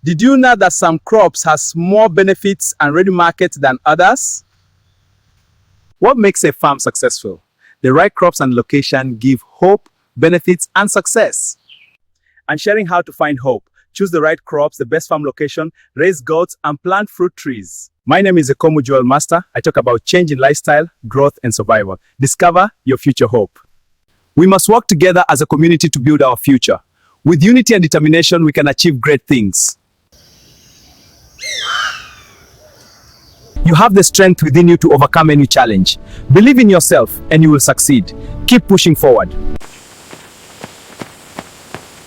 Did you know that some crops has more benefits and ready markets than others? What makes a farm successful? The right crops and location give hope, benefits, and success. And sharing how to find hope. Choose the right crops, the best farm location, raise goats, and plant fruit trees. My name is Ekomu Joel Master. I talk about change in lifestyle, growth, and survival. Discover your future hope. We must work together as a community to build our future. With unity and determination, we can achieve great things. You have the strength within you to overcome any challenge. Believe in yourself and you will succeed. Keep pushing forward.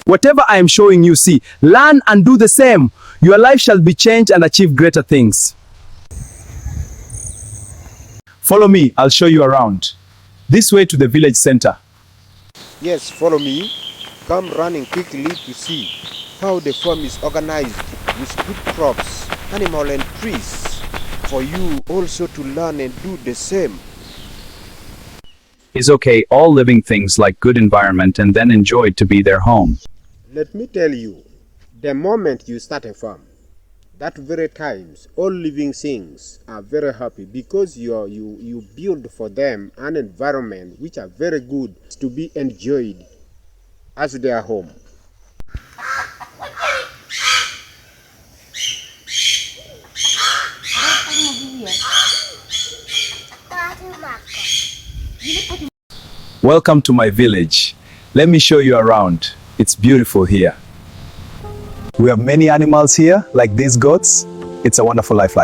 Whatever I am showing you, see, learn and do the same. Your life shall be changed and achieve greater things. Follow me, I'll show you around. This way to the village center. Yes, follow me. Come running quickly to see how the farm is organized with good crops, animals and trees. For you also to learn and do the same. It's okay, all living things like good environment and then enjoy to be their home. Let me tell you, the moment you start a farm, that very times all living things are very happy because you build for them an environment which are very good to be enjoyed as their home. Welcome to my village. Let me show you around. It's beautiful here. We have many animals here, like these goats. It's a wonderful life.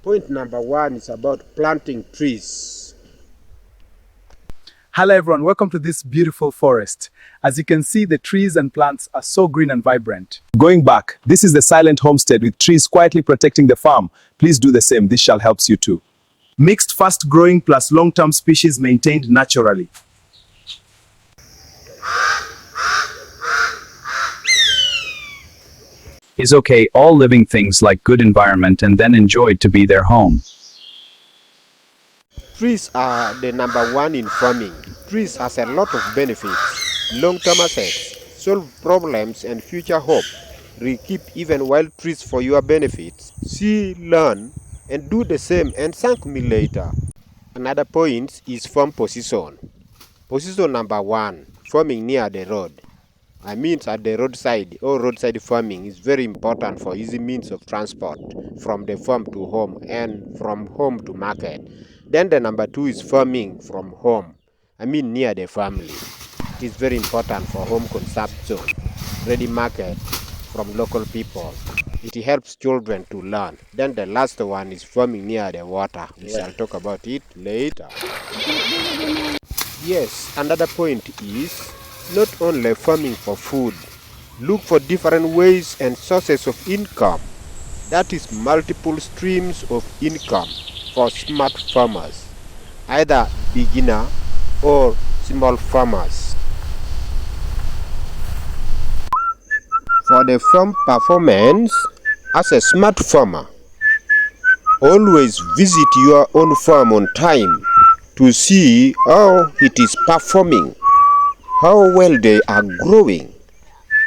Point number 1 is about planting trees. Hello everyone, welcome to this beautiful forest. As you can see, the trees and plants are so green and vibrant. Going back, this is the silent homestead with trees quietly protecting the farm. Please do the same, this shall help you too. Mixed fast-growing plus long-term species maintained naturally. It's okay, all living things like good environment and then enjoy to be their home. Trees are the number 1 in farming. Trees has a lot of benefits, long-term assets, solve problems and future hope. Keep even wild trees for your benefits. See, learn, and do the same and thank me later. Another point is farm position. Position number 1, farming near the road. I mean at the roadside or roadside farming is very important for easy means of transport from the farm to home and from home to market. Then the number 2 is farming from home. I mean near the family. It is very important for home consumption, ready market from local people. It helps children to learn. Then the last one is farming near the water. We shall talk about it later. Yes, another point is not only farming for food. Look for different ways and sources of income. That is multiple streams of income for smart farmers, either beginner or small farmers. For the farm performance, as a smart farmer, always visit your own farm on time to see how it is performing, how well they are growing.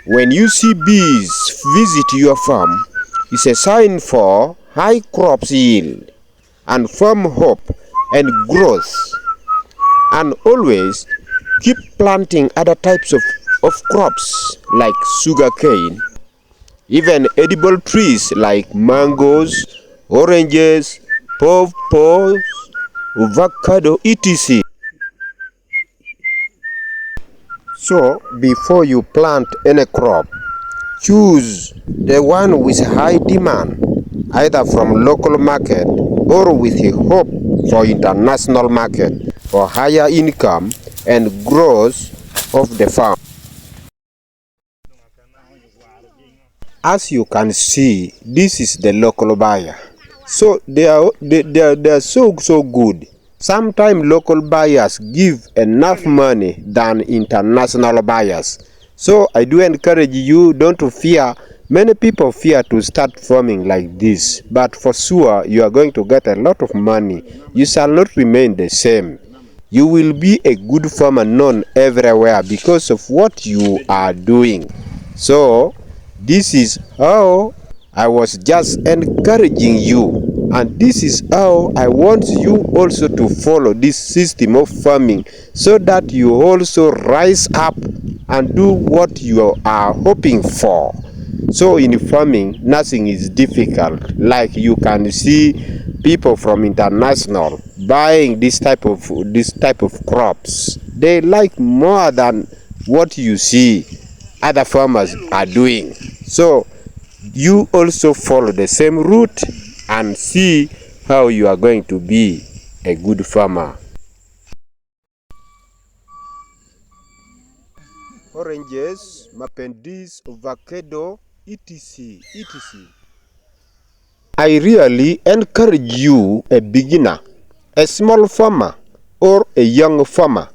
When you see bees visit your farm, it's a sign for high crops yield and farm hope and growth. And always keep planting other types of crops like sugarcane, even edible trees like mangoes, oranges, pawpaws, avocado, etc. So, before you plant any crop, choose the one with high demand, either from local market or with a hope for international market for higher income and growth of the farm. As you can see, this is the local buyer. So they are so good. Sometimes local buyers give enough money than international buyers. So I do encourage you, don't fear. Many people fear to start farming like this, but for sure you are going to get a lot of money. You shall not remain the same. You will be a good farmer known everywhere because of what you are doing. So This is how I was just encouraging you, and this is how I want you also to follow this system of farming, so that you also rise up and do what you are hoping for. So in farming, nothing is difficult. Like you can see people from international buying this type of crops. They like more than what you see other farmers are doing. So you also follow the same route and see how you are going to be a good farmer. Oranges, mapendis, avocado, etc. etc. I really encourage you, a beginner, a small farmer, or a young farmer,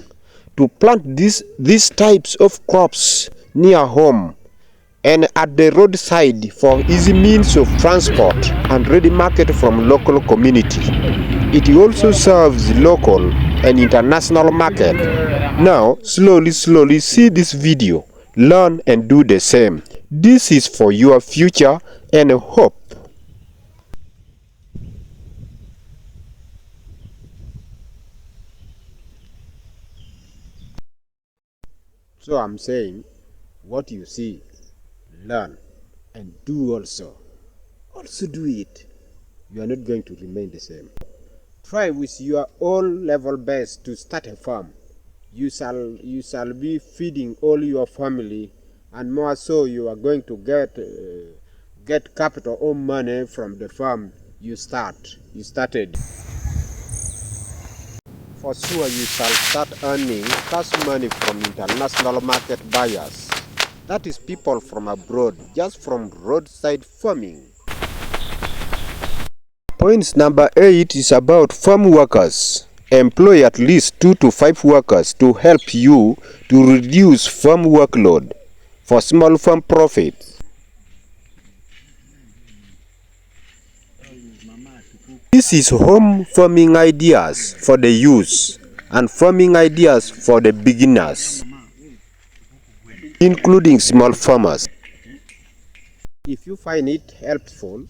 to plant these types of crops near home and at the roadside for easy means of transport and ready market from local community. It also serves local and international market. Now, slowly see this video, learn and do the same. This is for your future and hope. So I'm saying, what you see, learn and do also. Also do it. You are not going to remain the same. Try with your own level best to start a farm. You shall be feeding all your family, and more so you are going to get capital or money from the farm you started. For sure you shall start earning cash money from international market buyers. That is people from abroad, just from roadside farming. Point number 8 is about farm workers. Employ at least 2 to 5 workers to help you to reduce farm workload for small farm profits. This is home farming ideas for the youth and farming ideas for the beginners, including small farmers. If you find it helpful,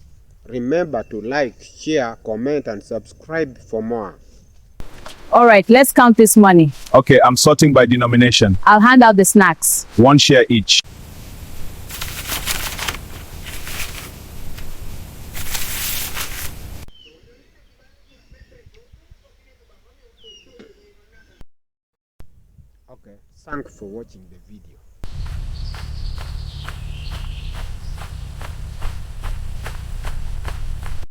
remember to like, share, comment and subscribe for more. All right, let's count this money. Okay, I'm sorting by denomination. I'll hand out the snacks. 1 share each. Okay, thanks for watching the video.